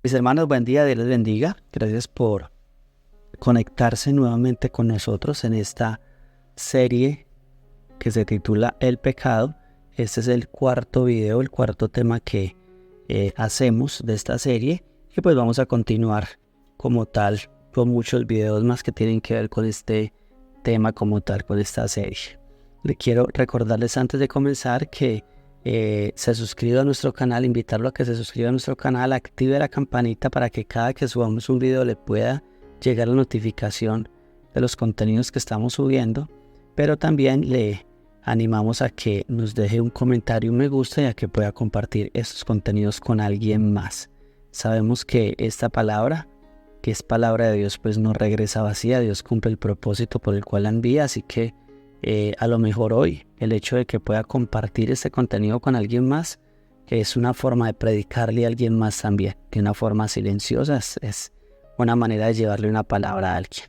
Mis hermanos, buen día, Dios les bendiga. Gracias por conectarse nuevamente con nosotros en esta serie que se titula El pecado. Este es el cuarto video, el cuarto tema que hacemos de esta serie. Y pues vamos a continuar como tal con muchos videos más que tienen que ver con este tema como tal, con esta serie. Le quiero recordarles antes de comenzar que se suscriba a nuestro canal, invitarlo a que se suscriba a nuestro canal, active la campanita para que cada que subamos un video le pueda llegar la notificación de los contenidos que estamos subiendo, pero también le animamos a que nos deje un comentario, un me gusta y a que pueda compartir estos contenidos con alguien más. Sabemos que esta palabra, que es palabra de Dios, pues no regresa vacía. Dios cumple el propósito por el cual la envía, así que a lo mejor hoy el hecho de que pueda compartir este contenido con alguien más es una forma de predicarle a alguien más también, de una forma silenciosa, es una manera de llevarle una palabra a alguien.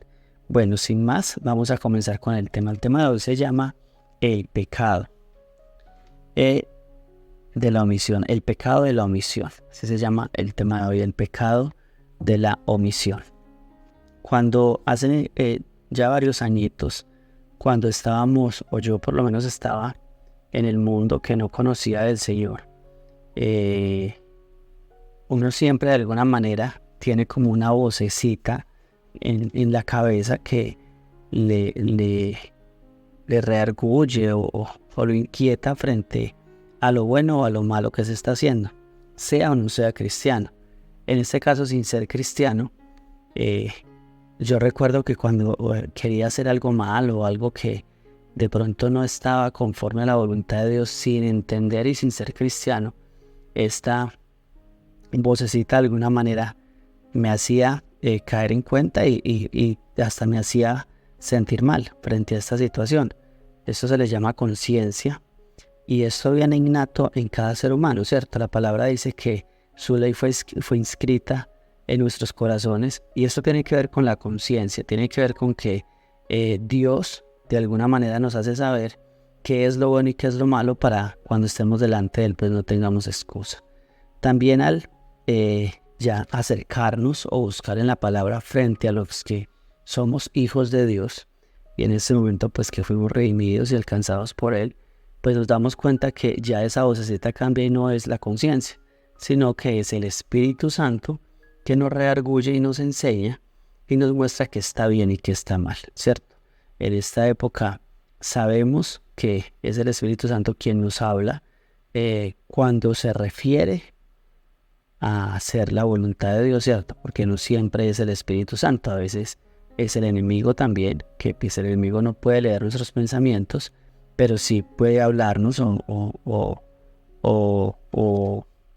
Bueno, sin más, vamos a comenzar con el tema. El tema de hoy se llama el pecado de la omisión, el pecado de la omisión. Así se llama el tema de hoy, el pecado de la omisión. Cuando hace ya varios añitos, cuando estábamos, o yo por lo menos estaba en el mundo que no conocía del Señor, uno siempre de alguna manera tiene como una vocecita en la cabeza que le reargulle o lo inquieta frente a lo bueno o a lo malo que se está haciendo, sea o no sea cristiano. En este caso, sin ser cristiano, yo recuerdo que cuando quería hacer algo malo o algo que de pronto no estaba conforme a la voluntad de Dios, sin entender y sin ser cristiano, esta vocecita de alguna manera me hacía caer en cuenta y hasta me hacía sentir mal frente a esta situación. Esto se le llama conciencia y esto viene innato en cada ser humano, ¿cierto? La palabra dice que su ley fue inscrita en nuestros corazones, y esto tiene que ver con la conciencia, tiene que ver con que Dios de alguna manera nos hace saber qué es lo bueno y qué es lo malo para cuando estemos delante de Él pues no tengamos excusa. También al ya acercarnos o buscar en la palabra frente a los que somos hijos de Dios, y en ese momento pues que fuimos redimidos y alcanzados por Él, pues nos damos cuenta que ya esa vocecita cambia y no es la conciencia, sino que es el Espíritu Santo que nos redarguye y nos enseña y nos muestra que está bien y que está mal, ¿cierto? En esta época sabemos que es el Espíritu Santo quien nos habla cuando se refiere a hacer la voluntad de Dios, ¿cierto? Porque no siempre es el Espíritu Santo, a veces es el enemigo también, que pues el enemigo no puede leer nuestros pensamientos, pero sí puede hablarnos o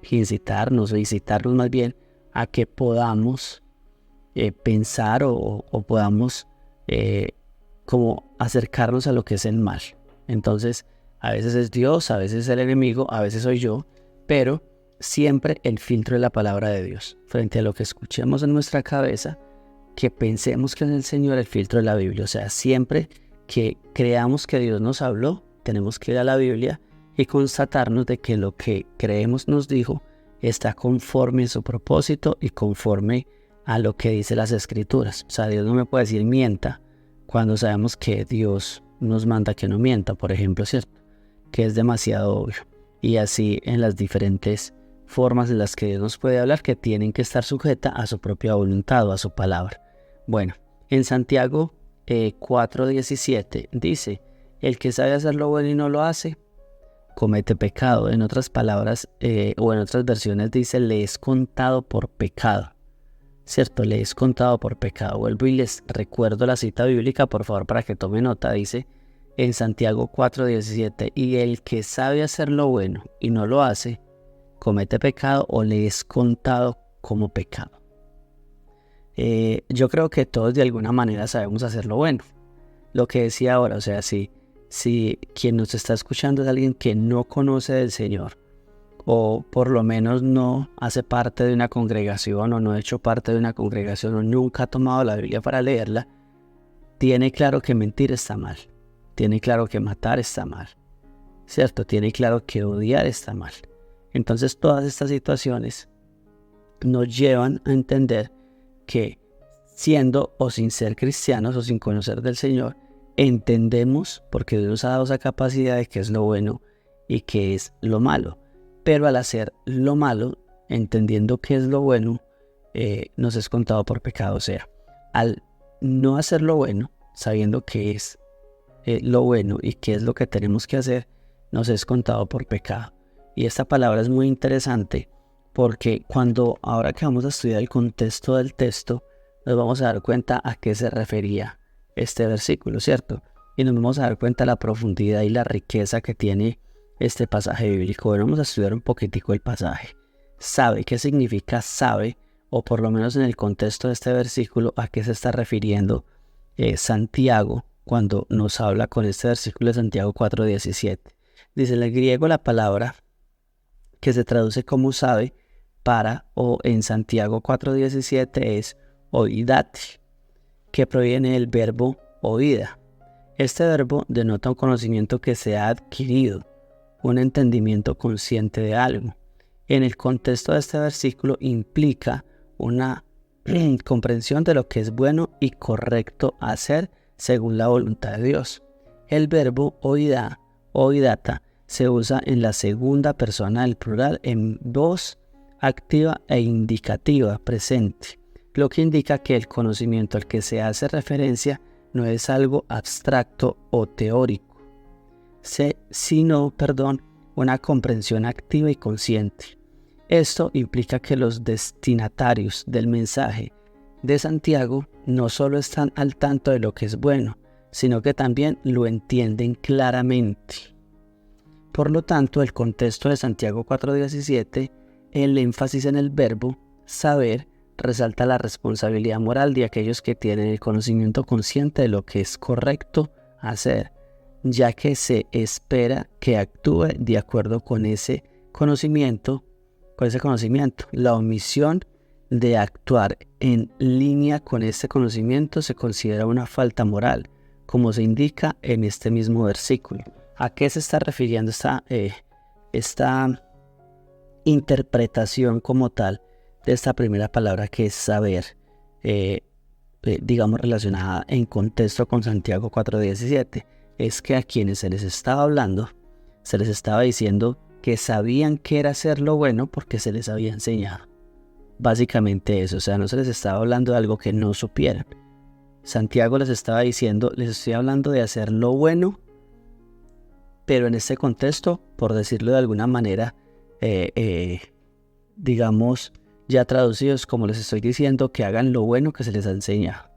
incitarnos más bien a que podamos pensar o podamos como acercarnos a lo que es el mal. Entonces, a veces es Dios, a veces es el enemigo, a veces soy yo, pero siempre el filtro es la palabra de Dios. Frente a lo que escuchemos en nuestra cabeza, que pensemos que es el Señor, el filtro es la Biblia. O sea, siempre que creamos que Dios nos habló, tenemos que ir a la Biblia y constatarnos de que lo que creemos nos dijo está conforme a su propósito y conforme a lo que dice las Escrituras. O sea, Dios no me puede decir mienta cuando sabemos que Dios nos manda que no mienta, por ejemplo, ¿cierto? Que es demasiado obvio. Y así en las diferentes formas en las que Dios nos puede hablar, que tienen que estar sujetas a su propia voluntad o a su palabra. Bueno, en Santiago 4:17 dice: el que sabe hacer lo bueno y no lo hace, comete pecado. En otras palabras, o en otras versiones dice, le es contado por pecado, ¿cierto? Le es contado por pecado. Vuelvo y les recuerdo la cita bíblica, por favor, para que tome nota. Dice en Santiago 4:17, y el que sabe hacer lo bueno y no lo hace, comete pecado o le es contado como pecado. Yo creo que todos de alguna manera sabemos hacer lo bueno. Lo que decía ahora, o sea, si quien nos está escuchando es alguien que no conoce del Señor, o por lo menos no hace parte de una congregación, o no ha hecho parte de una congregación, o nunca ha tomado la Biblia para leerla, tiene claro que mentir está mal, tiene claro que matar está mal, ¿cierto? Tiene claro que odiar está mal. Entonces todas estas situaciones nos llevan a entender que siendo o sin ser cristianos o sin conocer del Señor, entendemos, porque Dios nos ha dado esa capacidad de qué es lo bueno y qué es lo malo. Pero al hacer lo malo, entendiendo qué es lo bueno, nos es contado por pecado. O sea, al no hacer lo bueno, sabiendo qué es lo bueno y qué es lo que tenemos que hacer, nos es contado por pecado. Y esta palabra es muy interesante porque ahora que vamos a estudiar el contexto del texto, nos vamos a dar cuenta a qué se refería este versículo, ¿cierto? Y nos vamos a dar cuenta de la profundidad y la riqueza que tiene este pasaje bíblico. Bueno, vamos a estudiar un poquitico el pasaje. Sabe, ¿qué significa sabe? O por lo menos en el contexto de este versículo, ¿a qué se está refiriendo Santiago cuando nos habla con este versículo de Santiago 4:17? Dice en el griego la palabra que se traduce como sabe o en Santiago 4:17 es oidate, que proviene del verbo oída. Este verbo denota un conocimiento que se ha adquirido, un entendimiento consciente de algo. En el contexto de este versículo implica una comprensión de lo que es bueno y correcto hacer según la voluntad de Dios. El verbo oidata se usa en la segunda persona del plural en voz activa e indicativa presente, lo que indica que el conocimiento al que se hace referencia no es algo abstracto o teórico, sino una comprensión activa y consciente. Esto implica que los destinatarios del mensaje de Santiago no solo están al tanto de lo que es bueno, sino que también lo entienden claramente. Por lo tanto, el contexto de Santiago 4:17, el énfasis en el verbo saber, resalta la responsabilidad moral de aquellos que tienen el conocimiento consciente de lo que es correcto hacer, ya que se espera que actúe de acuerdo con ese conocimiento. La omisión de actuar en línea con este conocimiento se considera una falta moral, como se indica en este mismo versículo. ¿A qué se está refiriendo esta interpretación como tal de esta primera palabra que es saber, relacionada en contexto con Santiago 4:17? Es que a quienes se les estaba hablando, se les estaba diciendo que sabían que era hacer lo bueno porque se les había enseñado. Básicamente eso, o sea, no se les estaba hablando de algo que no supieran. Santiago les estaba diciendo, les estoy hablando de hacer lo bueno, pero en este contexto, por decirlo de alguna manera, ya traducidos, como les estoy diciendo, que hagan lo bueno que se les ha enseñado.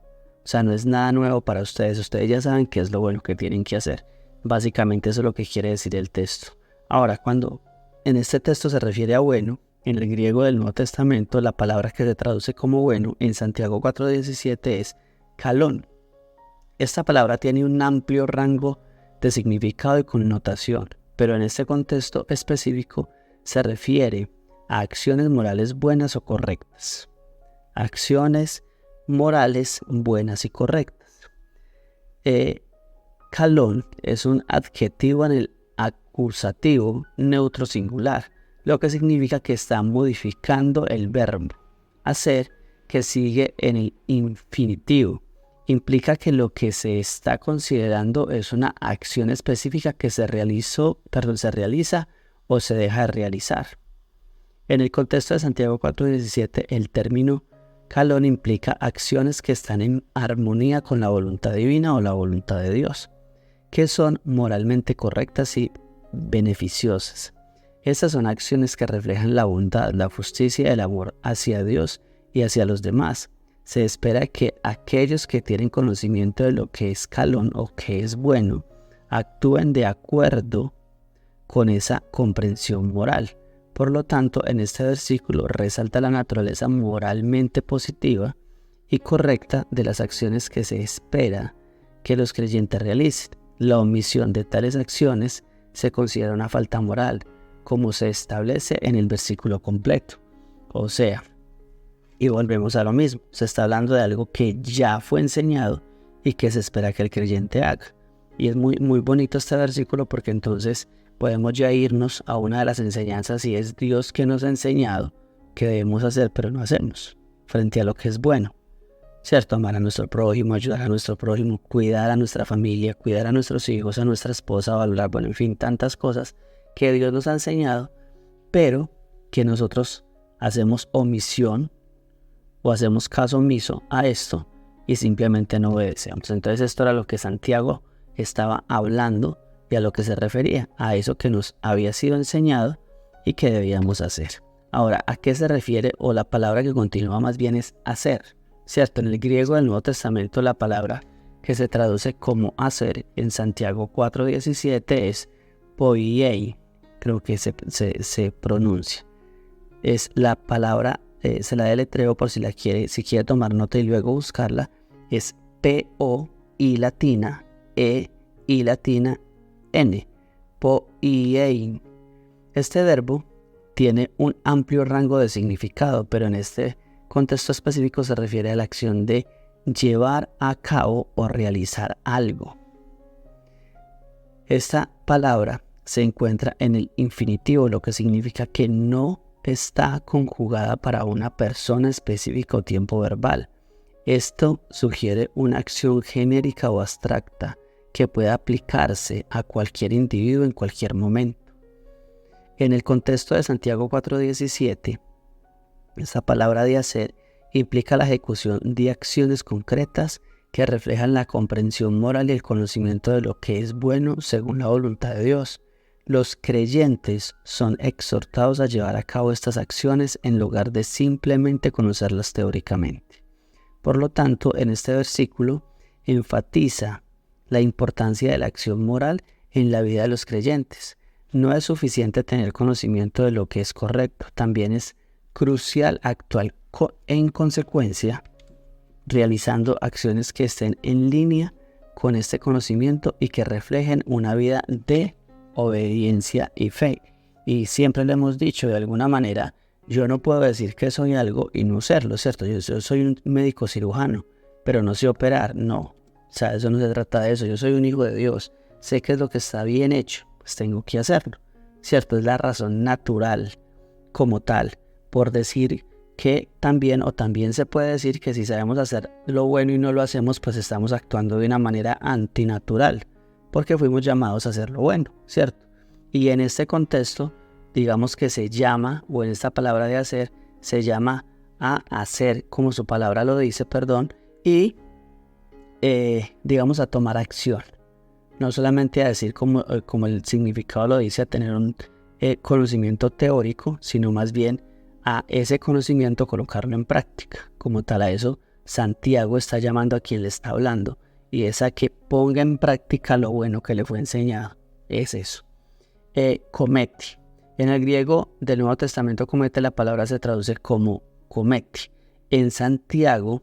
O sea, no es nada nuevo para ustedes ya saben qué es lo bueno que tienen que hacer. Básicamente eso es lo que quiere decir el texto. Ahora, cuando en este texto se refiere a bueno, en el griego del Nuevo Testamento, la palabra que se traduce como bueno en Santiago 4:17 es kalón. Esta palabra tiene un amplio rango de significado y connotación, pero en este contexto específico se refiere a acciones morales buenas o correctas. Acciones morales buenas y correctas. Kalón es un adjetivo en el acusativo neutro singular, lo que significa que está modificando el verbo hacer, que sigue en el infinitivo. Implica que lo que se está considerando es una acción específica que se realiza o se deja de realizar. En el contexto de Santiago 4:17, el término kalón implica acciones que están en armonía con la voluntad divina o la voluntad de Dios, que son moralmente correctas y beneficiosas. Estas son acciones que reflejan la bondad, la justicia y el amor hacia Dios y hacia los demás. Se espera que aquellos que tienen conocimiento de lo que es kalón o que es bueno, actúen de acuerdo con esa comprensión moral. Por lo tanto, en este versículo resalta la naturaleza moralmente positiva y correcta de las acciones que se espera que los creyentes realicen. La omisión de tales acciones se considera una falta moral, como se establece en el versículo completo. O sea, y volvemos a lo mismo, se está hablando de algo que ya fue enseñado y que se espera que el creyente haga. Y es muy, muy bonito este versículo porque entonces podemos ya irnos a una de las enseñanzas y es Dios que nos ha enseñado que debemos hacer pero no hacemos frente a lo que es bueno, ¿cierto? Amar a nuestro prójimo, ayudar a nuestro prójimo, cuidar a nuestra familia, cuidar a nuestros hijos, a nuestra esposa, valorar, bueno, en fin, tantas cosas que Dios nos ha enseñado, pero que nosotros hacemos omisión o hacemos caso omiso a esto y simplemente no obedecemos. Entonces esto era lo que Santiago estaba hablando y a lo que se refería, a eso que nos había sido enseñado y que debíamos hacer. Ahora, ¿a qué se refiere? O la palabra que continúa más bien es hacer, ¿cierto? En el griego del Nuevo Testamento la palabra que se traduce como hacer en Santiago 4:17 es poiei, creo que se pronuncia. Es la palabra, se la deletreo por si quiere tomar nota y luego buscarla, es P-O-I latina E-I latina N, poiei. Este verbo tiene un amplio rango de significado, pero en este contexto específico se refiere a la acción de llevar a cabo o realizar algo. Esta palabra se encuentra en el infinitivo, lo que significa que no está conjugada para una persona específica o tiempo verbal. Esto sugiere una acción genérica o abstracta que puede aplicarse a cualquier individuo en cualquier momento. En el contexto de Santiago 4:17, esta palabra de hacer implica la ejecución de acciones concretas que reflejan la comprensión moral y el conocimiento de lo que es bueno según la voluntad de Dios. Los creyentes son exhortados a llevar a cabo estas acciones en lugar de simplemente conocerlas teóricamente. Por lo tanto, en este versículo enfatiza la importancia de la acción moral en la vida de los creyentes. No es suficiente tener conocimiento de lo que es correcto, también es crucial actuar en consecuencia, realizando acciones que estén en línea con este conocimiento y que reflejen una vida de obediencia y fe. Y siempre le hemos dicho de alguna manera, yo no puedo decir que soy algo y no serlo, ¿cierto? Yo soy un médico cirujano, pero no sé operar, no. O sea, eso no se trata de eso. Yo soy un hijo de Dios, sé qué es lo que está bien hecho, pues tengo que hacerlo, ¿cierto? Es la razón natural como tal, por decir que también se puede decir que si sabemos hacer lo bueno y no lo hacemos, pues estamos actuando de una manera antinatural, porque fuimos llamados a hacer lo bueno, ¿cierto? Y en este contexto, digamos que se llama, o en esta palabra de hacer, se llama a hacer, como su palabra lo dice, y digamos a tomar acción. No solamente a decir como el significado lo dice, a tener un conocimiento teórico, sino más bien a ese conocimiento colocarlo en práctica. Como tal, a eso Santiago está llamando a quien le está hablando, y es a que ponga en práctica lo bueno que le fue enseñado. Es eso. Cometi. En el griego del Nuevo Testamento, comete, la palabra se traduce como cometi. En Santiago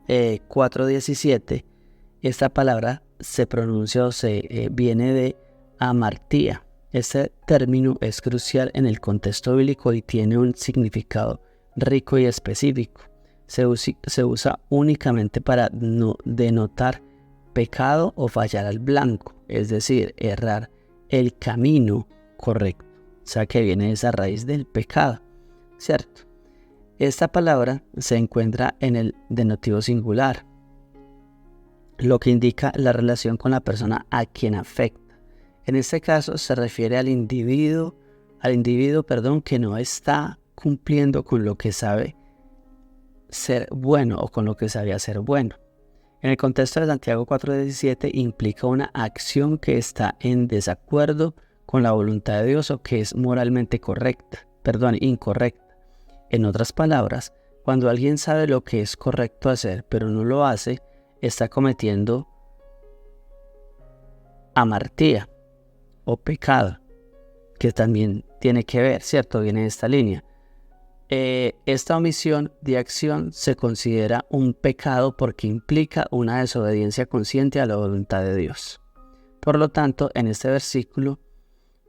4:17, esta palabra se pronuncia o viene de amartía. Este término es crucial en el contexto bíblico y tiene un significado rico y específico. Se usa únicamente para denotar pecado o fallar al blanco, es decir, errar el camino correcto. O sea que viene de esa raíz del pecado, ¿cierto? Esta palabra se encuentra en el denotativo singular, lo que indica la relación con la persona a quien afecta. En este caso se refiere al individuo, que no está cumpliendo con lo que sabe ser bueno o con lo que sabía ser bueno. En el contexto de Santiago 4:17 implica una acción que está en desacuerdo con la voluntad de Dios o que es moralmente incorrecta. En otras palabras, cuando alguien sabe lo que es correcto hacer pero no lo hace, está cometiendo amartía o pecado, que también tiene que ver, ¿cierto? Viene de esta línea. Esta omisión de acción se considera un pecado porque implica una desobediencia consciente a la voluntad de Dios. Por lo tanto, en este versículo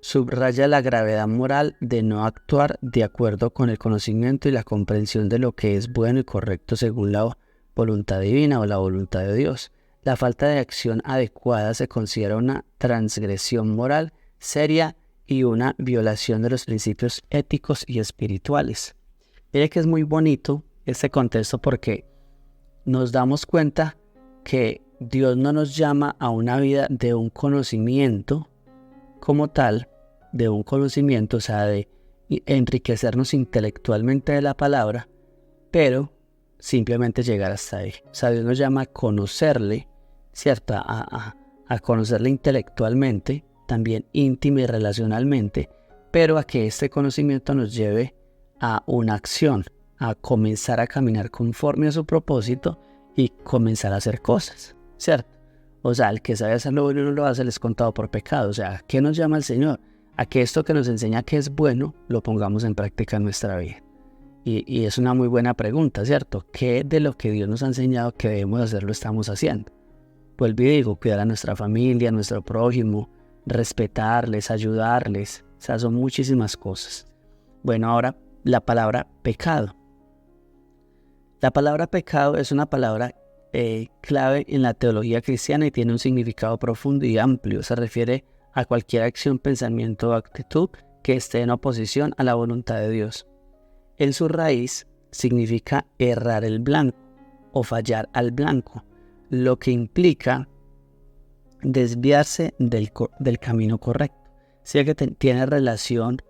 subraya la gravedad moral de no actuar de acuerdo con el conocimiento y la comprensión de lo que es bueno y correcto según la voluntad divina o la voluntad de Dios. La falta de acción adecuada se considera una transgresión moral seria y una violación de los principios éticos y espirituales. Mire que es muy bonito este contexto porque nos damos cuenta que Dios no nos llama a una vida de un conocimiento como tal, de un conocimiento, o sea, de enriquecernos intelectualmente de la palabra, pero simplemente llegar hasta ahí. O sea, Dios nos llama a conocerle, ¿cierto? A conocerle intelectualmente, también íntima y relacionalmente, pero a que este conocimiento nos lleve a una acción, a comenzar a caminar conforme a su propósito y comenzar a hacer cosas, ¿cierto? O sea, el que sabe hacer lo bueno y no lo hace, le es contado por pecado. O sea, ¿a qué nos llama el Señor? A que esto que nos enseña que es bueno, lo pongamos en práctica en nuestra vida. Y es una muy buena pregunta, ¿cierto? ¿Qué de lo que Dios nos ha enseñado que debemos hacer lo estamos haciendo? Vuelvo y digo, cuidar a nuestra familia, a nuestro prójimo, respetarles, ayudarles. O sea, son muchísimas cosas. Bueno, ahora la palabra pecado. La palabra pecado es una palabra clave en la teología cristiana y tiene un significado profundo y amplio. Se refiere a cualquier acción, pensamiento o actitud que esté en oposición a la voluntad de Dios. En su raíz significa errar el blanco o fallar al blanco, lo que implica desviarse del camino correcto. Sí que tiene relación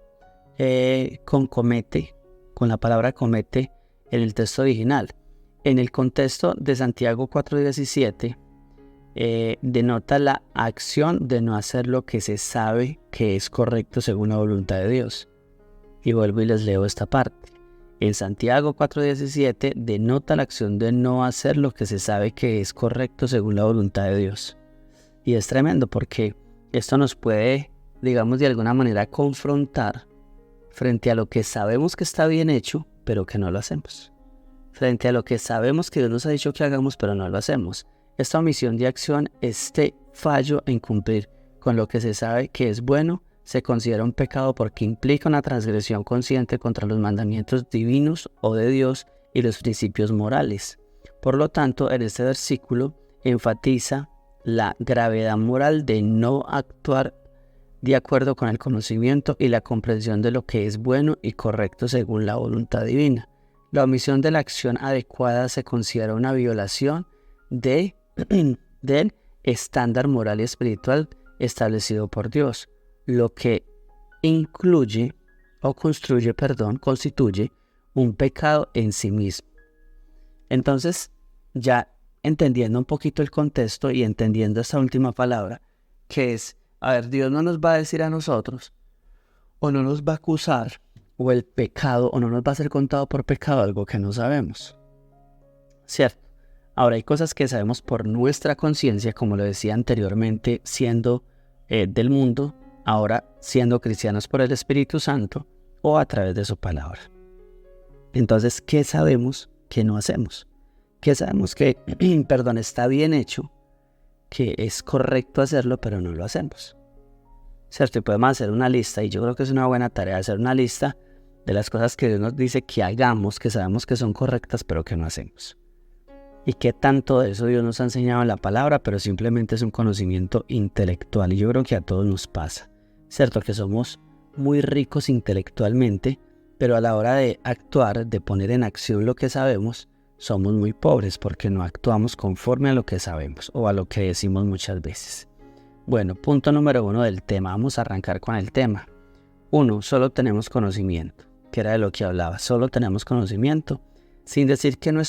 con comete, con la palabra comete en el texto original. En el contexto de Santiago 4:17 denota la acción de no hacer lo que se sabe que es correcto según la voluntad de Dios. Y vuelvo y les leo esta parte. En Santiago 4:17 denota la acción de no hacer lo que se sabe que es correcto según la voluntad de Dios. Y es tremendo porque esto nos puede, digamos, de alguna manera confrontar frente a lo que sabemos que está bien hecho, pero que no lo hacemos. Frente a lo que sabemos que Dios nos ha dicho que hagamos, pero no lo hacemos. Esta omisión de acción, este fallo en cumplir con lo que se sabe que es bueno, se considera un pecado porque implica una transgresión consciente contra los mandamientos divinos o de Dios y los principios morales. Por lo tanto, en este versículo enfatiza la gravedad moral de no actuar de acuerdo con el conocimiento y la comprensión de lo que es bueno y correcto según la voluntad divina. La omisión de la acción adecuada se considera una violación del estándar moral y espiritual establecido por Dios, lo que constituye un pecado en sí mismo. Entonces, ya entendiendo un poquito el contexto y entendiendo esta última palabra, que es, a ver, Dios no nos va a decir a nosotros, o no nos va a acusar, o el pecado, o no nos va a ser contado por pecado algo que no sabemos, ¿cierto? Ahora hay cosas que sabemos por nuestra conciencia, como lo decía anteriormente, siendo del mundo, ahora siendo cristianos por el Espíritu Santo o a través de su palabra. Entonces, ¿qué sabemos que no hacemos? ¿Qué sabemos que, está bien hecho, que es correcto hacerlo, pero no lo hacemos? ¿Cierto? Y podemos hacer una lista, y yo creo que es una buena tarea hacer una lista de las cosas que Dios nos dice que hagamos, que sabemos que son correctas, pero que no hacemos. Y qué tanto de eso Dios nos ha enseñado en la palabra, pero simplemente es un conocimiento intelectual. Y yo creo que a todos nos pasa, ¿cierto? Que somos muy ricos intelectualmente, pero a la hora de actuar, de poner en acción lo que sabemos, somos muy pobres porque no actuamos conforme a lo que sabemos o a lo que decimos muchas veces. Bueno, punto número 1 del tema. Vamos a arrancar con el tema. 1. Solo tenemos conocimiento, que era de lo que hablaba. Solo tenemos conocimiento, sin decir que no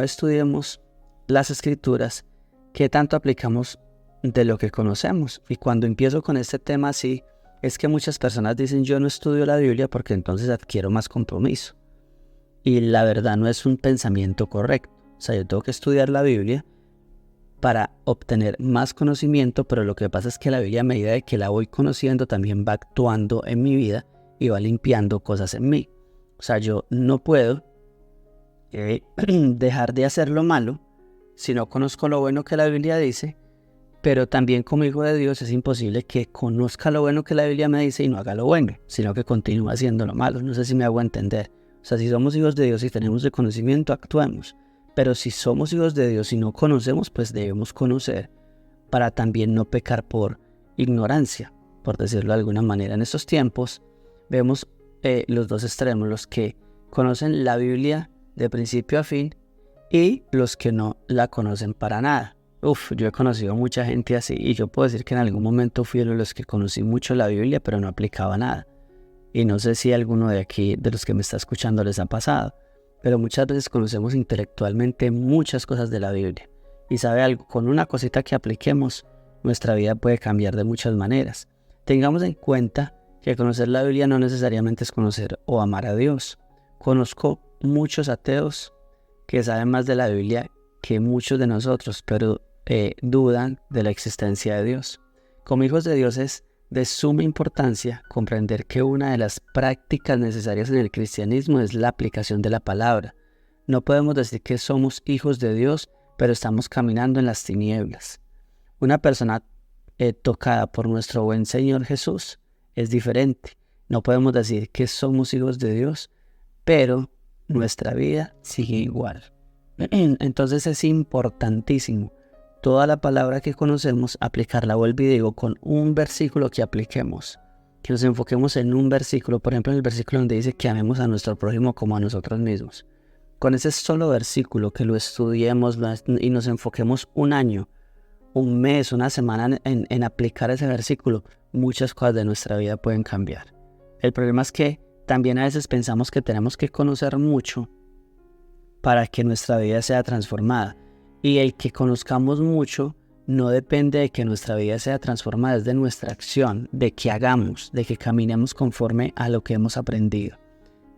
estudiemos las escrituras, que tanto aplicamos de lo que conocemos. Y cuando empiezo con este tema así, es que muchas personas dicen yo no estudio la Biblia porque entonces adquiero más compromiso. Y la verdad no es un pensamiento correcto. O sea, yo tengo que estudiar la Biblia para obtener más conocimiento, pero lo que pasa es que la Biblia, a medida de que la voy conociendo, también va actuando en mi vida y va limpiando cosas en mí. O sea, yo no puedo dejar de hacer lo malo si no conozco lo bueno que la Biblia dice, pero también como hijo de Dios es imposible que conozca lo bueno que la Biblia me dice y no haga lo bueno, sino que continúe haciendo lo malo. No sé si me hago entender. O sea, si somos hijos de Dios y tenemos el conocimiento, actuemos. Pero si somos hijos de Dios y no conocemos, pues debemos conocer para también no pecar por ignorancia. por decirlo de alguna manera. En estos tiempos vemos los dos extremos, los que conocen la Biblia de principio a fin y los que no la conocen para nada. Yo he conocido mucha gente así y yo puedo decir que en algún momento fui uno de los que conocí mucho la Biblia pero no aplicaba nada. Y no sé si a alguno de aquí, de los que me está escuchando, les ha pasado, pero muchas veces conocemos intelectualmente muchas cosas de la Biblia. Y sabe algo, con una cosita que apliquemos, nuestra vida puede cambiar de muchas maneras. Tengamos en cuenta que conocer la Biblia no necesariamente es conocer o amar a Dios. Conozco muchos ateos que saben más de la Biblia que muchos de nosotros, pero dudan de la existencia de Dios. Como hijos de Dios es de suma importancia comprender que una de las prácticas necesarias en el cristianismo es la aplicación de la palabra. No podemos decir que somos hijos de Dios, pero estamos caminando en las tinieblas. Una persona tocada por nuestro buen Señor Jesús es diferente. No podemos decir que somos hijos de Dios, pero nuestra vida sigue igual. Entonces es importantísimo toda la palabra que conocemos, aplicarla. Vuelvo y digo, con un versículo que apliquemos, que nos enfoquemos en un versículo, por ejemplo en el versículo donde dice que amemos a nuestro prójimo como a nosotros mismos. Con ese solo versículo que lo estudiemos y nos enfoquemos un año, un mes, una semana en aplicar ese versículo, muchas cosas de nuestra vida pueden cambiar. El problema es que también a veces pensamos que tenemos que conocer mucho para que nuestra vida sea transformada. Y el que conozcamos mucho no depende de que nuestra vida sea transformada, es de nuestra acción, de que hagamos, de que caminemos conforme a lo que hemos aprendido.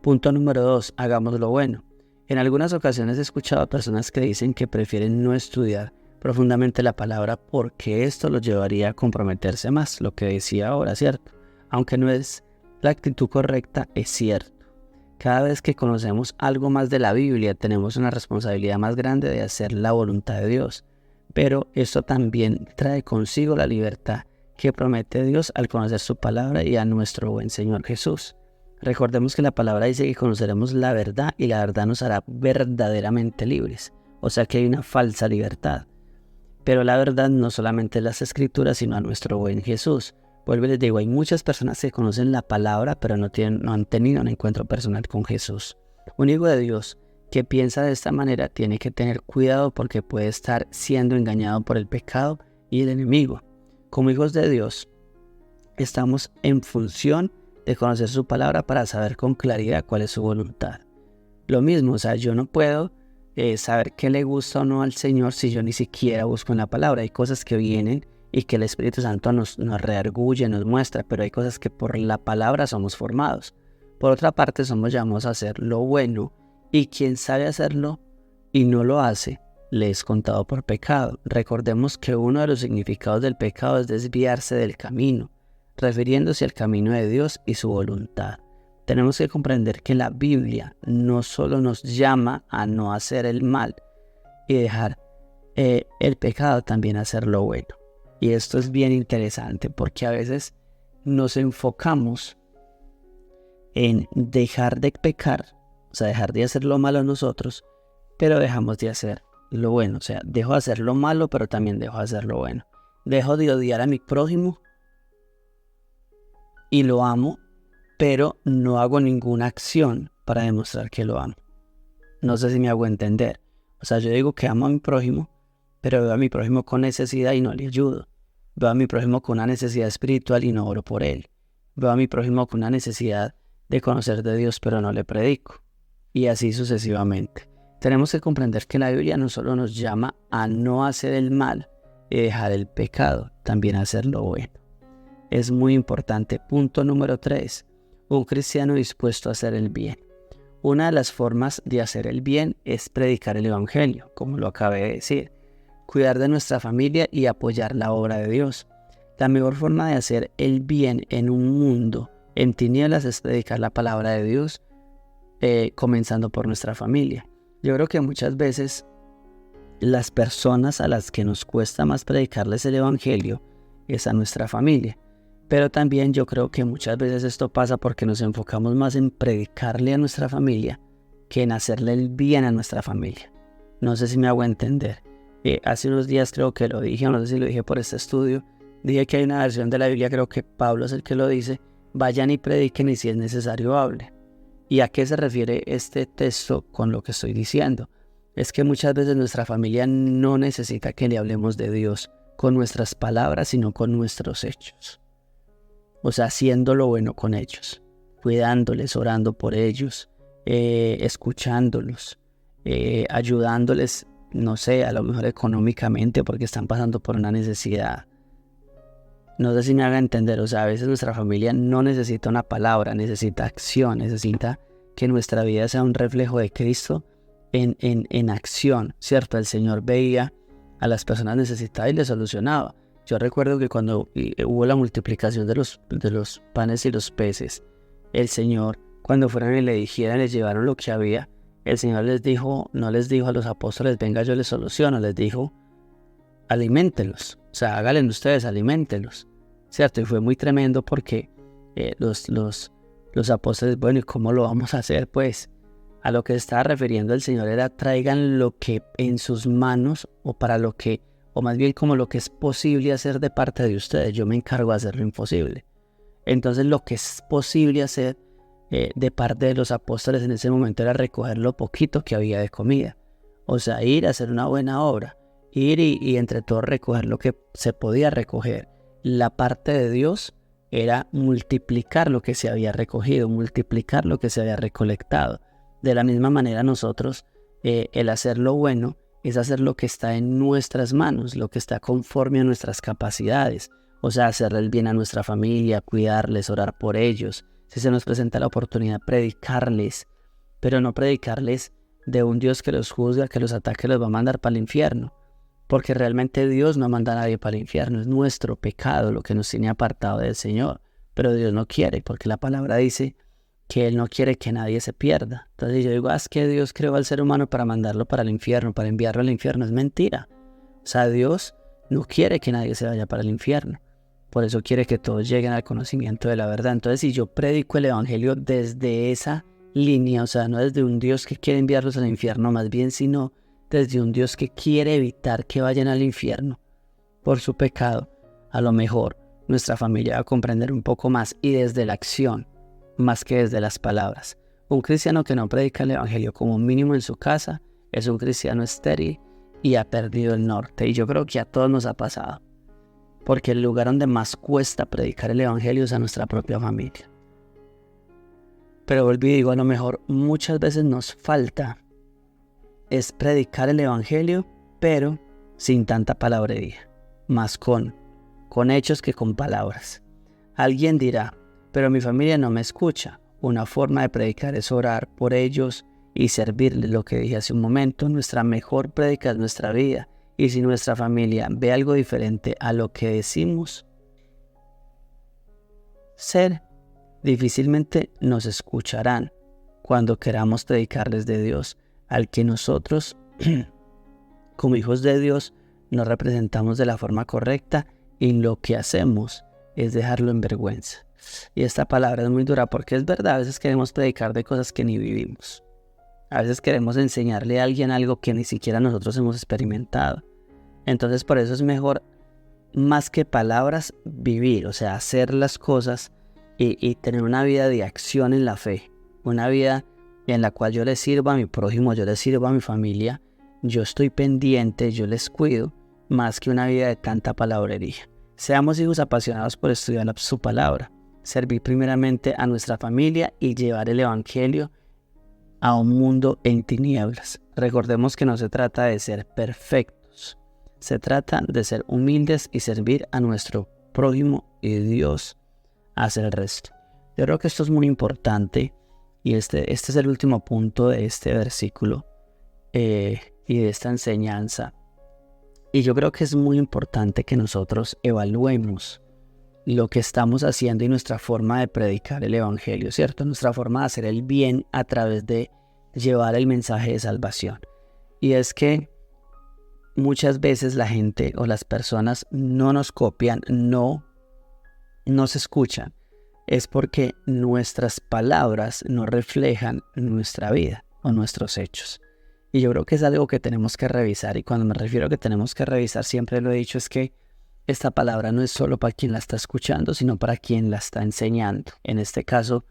Punto número 2, hagamos lo bueno. En algunas ocasiones he escuchado a personas que dicen que prefieren no estudiar profundamente la palabra porque esto los llevaría a comprometerse más, lo que decía ahora, ¿cierto? Aunque no es la actitud correcta, es cierto. Cada vez que conocemos algo más de la Biblia, tenemos una responsabilidad más grande de hacer la voluntad de Dios. Pero esto también trae consigo la libertad que promete Dios al conocer su palabra y a nuestro buen Señor Jesús. Recordemos que la palabra dice que conoceremos la verdad y la verdad nos hará verdaderamente libres. O sea que hay una falsa libertad. Pero la verdad no solamente es las Escrituras, sino a nuestro buen Jesús. Vuelvo y les digo, hay muchas personas que conocen la palabra, pero no han tenido un encuentro personal con Jesús. Un hijo de Dios que piensa de esta manera tiene que tener cuidado porque puede estar siendo engañado por el pecado y el enemigo. Como hijos de Dios, estamos en función de conocer su palabra para saber con claridad cuál es su voluntad. Lo mismo, yo no puedo saber qué le gusta o no al Señor si yo ni siquiera busco en la palabra. Hay cosas que vienen y que el Espíritu Santo nos redarguye, nos muestra, pero hay cosas que por la palabra somos formados. Por otra parte, somos llamados a hacer lo bueno, y quien sabe hacerlo y no lo hace, le es contado por pecado. Recordemos que uno de los significados del pecado es desviarse del camino, refiriéndose al camino de Dios y su voluntad. Tenemos que comprender que la Biblia no solo nos llama a no hacer el mal y dejar el pecado, también a hacer lo bueno. Y esto es bien interesante porque a veces nos enfocamos en dejar de pecar, o sea, dejar de hacer lo malo nosotros, pero dejamos de hacer lo bueno. O sea, dejo de hacer lo malo, pero también dejo de hacer lo bueno. Dejo de odiar a mi prójimo y lo amo, pero no hago ninguna acción para demostrar que lo amo. No sé si me hago entender. O sea, yo digo que amo a mi prójimo, pero veo a mi prójimo con necesidad y no le ayudo. Veo a mi prójimo con una necesidad espiritual y no oro por él. Veo a mi prójimo con una necesidad de conocer de Dios, pero no le predico. Y así sucesivamente. Tenemos que comprender que la Biblia no solo nos llama a no hacer el mal y dejar el pecado, también a hacer lo bueno. Es muy importante. Punto número 3. Un cristiano dispuesto a hacer el bien. Una de las formas de hacer el bien es predicar el Evangelio, como lo acabé de decir. Cuidar de nuestra familia y apoyar la obra de Dios. La mejor forma de hacer el bien en un mundo en tinieblas es predicar la palabra de Dios, comenzando por nuestra familia. Yo creo que muchas veces las personas a las que nos cuesta más predicarles el Evangelio es a nuestra familia. Pero también yo creo que muchas veces esto pasa porque nos enfocamos más en predicarle a nuestra familia que en hacerle el bien a nuestra familia. No sé si me hago entender. Hace unos días creo que lo dije, o no sé si lo dije por este estudio, Dije que hay una versión de la Biblia, creo que Pablo es el que lo dice: vayan y prediquen y si es necesario hablen. ¿Y a qué se refiere este texto con lo que estoy diciendo? Es que muchas veces nuestra familia no necesita que le hablemos de Dios con nuestras palabras, sino con nuestros hechos. O sea, haciendo lo bueno con ellos, cuidándoles, orando por ellos, escuchándolos, ayudándoles, no sé, a lo mejor económicamente porque están pasando por una necesidad. No sé si me haga entender, o sea, a veces nuestra familia no necesita una palabra, necesita acción, necesita que nuestra vida sea un reflejo de Cristo en acción, ¿cierto? El Señor veía a las personas necesitadas y les solucionaba. Yo recuerdo que cuando hubo la multiplicación de los panes y los peces, el Señor, cuando fueron y le dijeron, les llevaron lo que había, el Señor les dijo, no les dijo a los apóstoles, venga, yo les soluciono, les dijo, aliméntelos, o sea, háganle ustedes, aliméntelos, ¿cierto? Y fue muy tremendo porque los apóstoles, bueno, ¿y cómo lo vamos a hacer? Pues a lo que se estaba refiriendo el Señor era: traigan lo que en sus manos, o para lo que, o más bien como lo que es posible hacer de parte de ustedes. Yo me encargo de hacer lo imposible. Entonces lo que es posible hacer de parte de los apóstoles en ese momento era recoger lo poquito que había de comida. O sea, ir a hacer una buena obra, ir y entre todos recoger lo que se podía recoger. La parte de Dios era multiplicar lo que se había recogido, multiplicar lo que se había recolectado. De la misma manera nosotros, el hacer lo bueno es hacer lo que está en nuestras manos, lo que está conforme a nuestras capacidades. O sea, hacerle el bien a nuestra familia, cuidarles, orar por ellos. Si se nos presenta la oportunidad, predicarles, pero no predicarles de un Dios que los juzga, que los ataque, los va a mandar para el infierno. Porque realmente Dios no manda a nadie para el infierno, es nuestro pecado lo que nos tiene apartado del Señor. Pero Dios no quiere, porque la palabra dice que Él no quiere que nadie se pierda. Entonces yo digo, es que Dios creó al ser humano para mandarlo para el infierno, para enviarlo al infierno. Es mentira. O sea, Dios no quiere que nadie se vaya para el infierno. Por eso quiere que todos lleguen al conocimiento de la verdad. Entonces, si yo predico el evangelio desde esa línea, o sea, no desde un Dios que quiere enviarlos al infierno, más bien, sino desde un Dios que quiere evitar que vayan al infierno por su pecado, a lo mejor nuestra familia va a comprender un poco más, y desde la acción, más que desde las palabras. Un cristiano que no predica el evangelio como mínimo en su casa es un cristiano estéril y ha perdido el norte. Y yo creo que a todos nos ha pasado, porque el lugar donde más cuesta predicar el evangelio es a nuestra propia familia. Pero vuelvo y digo, a lo mejor muchas veces nos falta es predicar el evangelio, pero sin tanta palabrería, más con hechos que con palabras. Alguien dirá, pero mi familia no me escucha. Una forma de predicar es orar por ellos y servirles. Lo que dije hace un momento, nuestra mejor prédica es nuestra vida. Y si nuestra familia ve algo diferente a lo que decimos ser, difícilmente nos escucharán cuando queramos predicarles de Dios, al que nosotros, como hijos de Dios, nos representamos de la forma correcta, y lo que hacemos es dejarlo en vergüenza. Y esta palabra es muy dura porque es verdad, a veces queremos predicar de cosas que ni vivimos. A veces queremos enseñarle a alguien algo que ni siquiera nosotros hemos experimentado. Entonces por eso es mejor, más que palabras, vivir, o sea, hacer las cosas y tener una vida de acción en la fe. Una vida en la cual yo le sirvo a mi prójimo, yo le sirvo a mi familia, yo estoy pendiente, yo les cuido, más que una vida de tanta palabrería. Seamos hijos apasionados por estudiar su palabra, servir primeramente a nuestra familia y llevar el evangelio a un mundo en tinieblas. Recordemos que no se trata de ser perfectos, se trata de ser humildes y servir a nuestro prójimo, y Dios hace el resto. Yo creo que esto es muy importante, y este es el último punto de este versículo y de esta enseñanza. Y yo creo que es muy importante que nosotros evaluemos lo que estamos haciendo y nuestra forma de predicar el evangelio, ¿cierto? Nuestra forma de hacer el bien a través de llevar el mensaje de salvación. Y es que muchas veces la gente o las personas no nos copian, no nos escuchan. Es porque nuestras palabras no reflejan nuestra vida o nuestros hechos. Y yo creo que es algo que tenemos que revisar. Y cuando me refiero a que tenemos que revisar, siempre lo he dicho, es que esta palabra no es solo para quien la está escuchando, sino para quien la está enseñando. En este caso,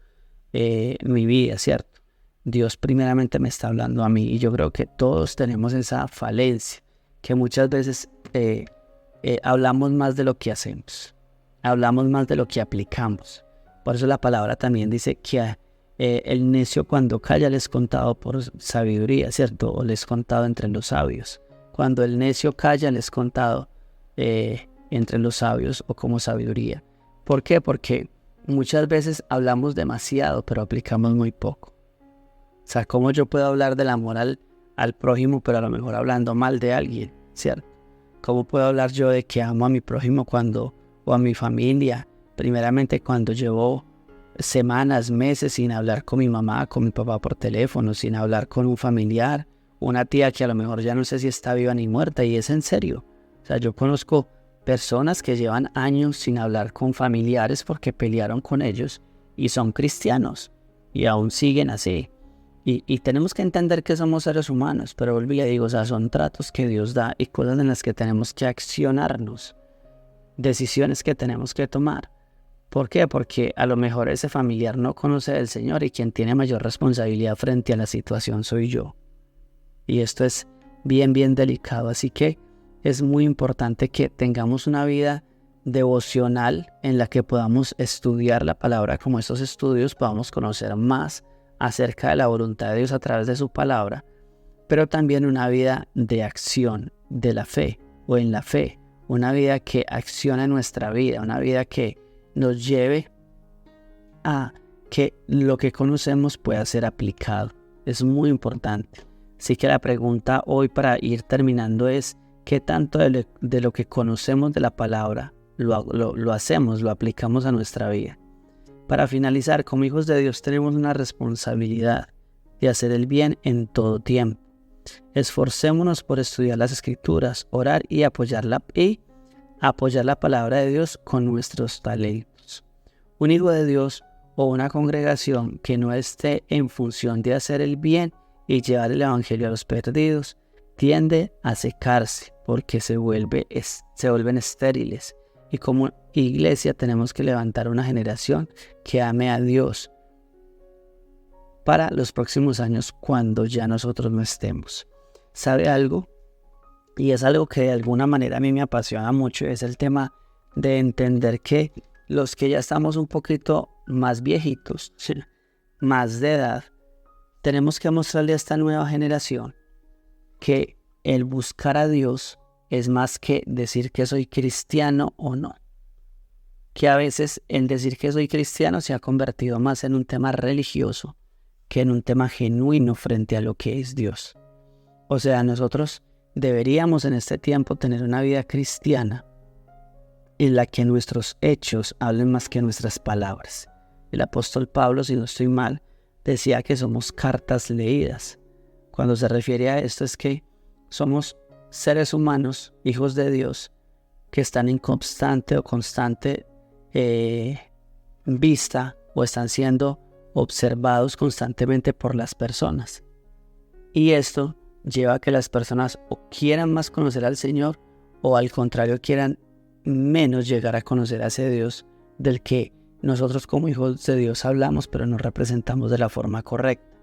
mi vida, ¿cierto? Dios primeramente me está hablando a mí y yo creo que todos tenemos esa falencia, que muchas veces hablamos más de lo que hacemos, hablamos más de lo que aplicamos. Por eso la palabra también dice que el necio cuando calla le es contado por sabiduría, ¿cierto? O le es contado entre los sabios. Cuando el necio calla le es contado entre los sabios o como sabiduría. ¿Por qué? Porque muchas veces hablamos demasiado, pero aplicamos muy poco. O sea, ¿cómo yo puedo hablar del amor al prójimo, pero a lo mejor hablando mal de alguien, ¿cierto? ¿Cómo puedo hablar yo de que amo a mi prójimo o a mi familia? Primeramente cuando llevo semanas, meses sin hablar con mi mamá, con mi papá por teléfono, sin hablar con un familiar, una tía que a lo mejor ya no sé si está viva ni muerta, y es en serio. O sea, yo conozco personas que llevan años sin hablar con familiares porque pelearon con ellos y son cristianos y aún siguen así. Y tenemos que entender que somos seres humanos, pero volví a digo, o sea, son tratos que Dios da y cosas en las que tenemos que accionarnos, decisiones que tenemos que tomar. ¿Por qué? Porque a lo mejor ese familiar no conoce del Señor y quien tiene mayor responsabilidad frente a la situación soy yo. Y esto es bien delicado, así que es muy importante que tengamos una vida devocional en la que podamos estudiar la palabra, como estos estudios podamos conocer más acerca de la voluntad de Dios a través de su palabra, pero también una vida de acción de la fe o en la fe, una vida que accione nuestra vida, una vida que nos lleve a que lo que conocemos pueda ser aplicado. Es muy importante. Así que la pregunta hoy para ir terminando es, ¿qué tanto de lo que conocemos de la palabra lo hacemos, lo aplicamos a nuestra vida? Para finalizar, como hijos de Dios tenemos una responsabilidad de hacer el bien en todo tiempo. Esforcémonos por estudiar las Escrituras, orar y apoyar la palabra de Dios con nuestros talentos. Un hijo de Dios o una congregación que no esté en función de hacer el bien y llevar el evangelio a los perdidos tiende a secarse porque se vuelven estériles. Y como iglesia tenemos que levantar una generación que ame a Dios para los próximos años cuando ya nosotros no estemos. ¿Sabe algo? Y es algo que de alguna manera a mí me apasiona mucho, es el tema de entender que los que ya estamos un poquito más viejitos, más de edad, tenemos que mostrarle a esta nueva generación que el buscar a Dios es más que decir que soy cristiano o no. Que a veces el decir que soy cristiano se ha convertido más en un tema religioso que en un tema genuino frente a lo que es Dios. O sea, nosotros deberíamos en este tiempo tener una vida cristiana en la que nuestros hechos hablen más que nuestras palabras. El apóstol Pablo, si no estoy mal, decía que somos cartas leídas. Cuando se refiere a esto es que somos seres humanos, hijos de Dios, que están en constante vista o están siendo observados constantemente por las personas. Y esto lleva a que las personas o quieran más conocer al Señor o al contrario quieran menos llegar a conocer a ese Dios del que nosotros como hijos de Dios hablamos, pero nos representamos de la forma correcta.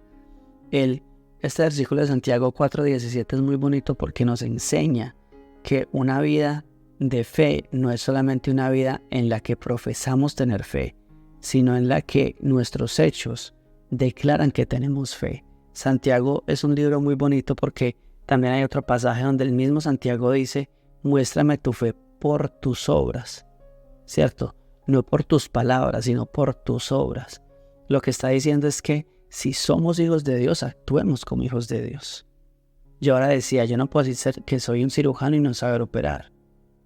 Este versículo de Santiago 4:17 es muy bonito porque nos enseña que una vida de fe no es solamente una vida en la que profesamos tener fe, sino en la que nuestros hechos declaran que tenemos fe. Santiago es un libro muy bonito porque también hay otro pasaje donde el mismo Santiago dice, muéstrame tu fe por tus obras, ¿cierto? No por tus palabras, sino por tus obras. Lo que está diciendo es que si somos hijos de Dios, actuemos como hijos de Dios. Yo ahora decía, yo no puedo decir que soy un cirujano y no saber operar,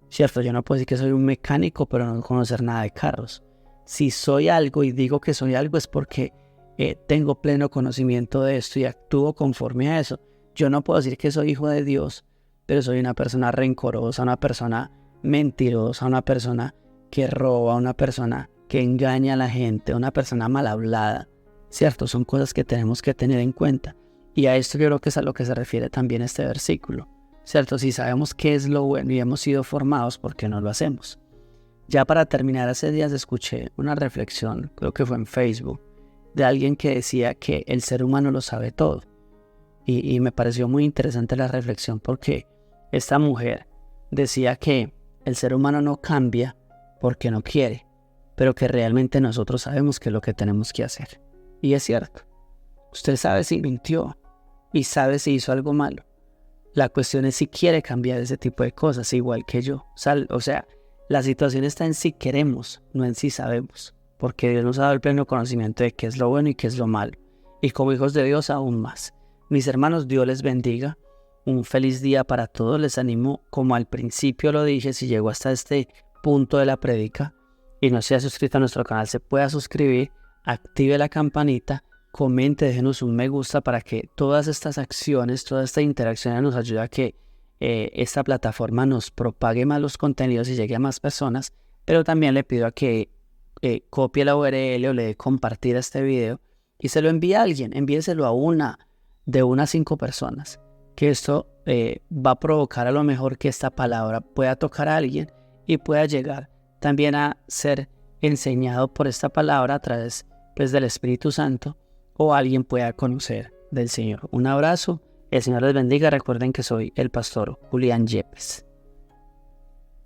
¿cierto? Yo no puedo decir que soy un mecánico pero no conocer nada de carros. Si soy algo y digo que soy algo es porque tengo pleno conocimiento de esto y actúo conforme a eso. Yo no puedo decir que soy hijo de Dios, pero soy una persona rencorosa, una persona mentirosa, una persona que roba, una persona que engaña a la gente, una persona mal hablada, ¿cierto? Son cosas que tenemos que tener en cuenta. Y a esto yo creo que es a lo que se refiere también este versículo. ¿cierto? Si sabemos qué es lo bueno y hemos sido formados, ¿por qué no lo hacemos? Ya para terminar, hace días escuché una reflexión, creo que fue en Facebook, de alguien que decía que el ser humano lo sabe todo. Y me pareció muy interesante la reflexión porque esta mujer decía que el ser humano no cambia porque no quiere, pero que realmente nosotros sabemos qué es lo que tenemos que hacer. Y es cierto, usted sabe si mintió y sabe si hizo algo malo. La cuestión es si quiere cambiar ese tipo de cosas, igual que yo. O sea, la situación está en si queremos, no en si sabemos, porque Dios nos ha dado el pleno conocimiento de qué es lo bueno y qué es lo malo. Y como hijos de Dios aún más. Mis hermanos, Dios les bendiga. Un feliz día para todos. Les animo, como al principio lo dije, si llegó hasta este punto de la prédica y no se ha suscrito a nuestro canal, se pueda suscribir, active la campanita, comente, déjenos un me gusta para que todas estas acciones, toda esta interacción nos ayude a que esta plataforma nos propague más los contenidos y llegue a más personas. Pero también le pido a que copie la URL o le dé compartir este video y se lo envíe a alguien. Envíeselo a de 1 a 5 personas, que esto va a provocar a lo mejor que esta palabra pueda tocar a alguien y pueda llegar también a ser enseñado por esta palabra a través pues, del Espíritu Santo, o alguien pueda conocer del Señor. Un abrazo, el Señor les bendiga. Recuerden que soy el pastor Julián Yepes.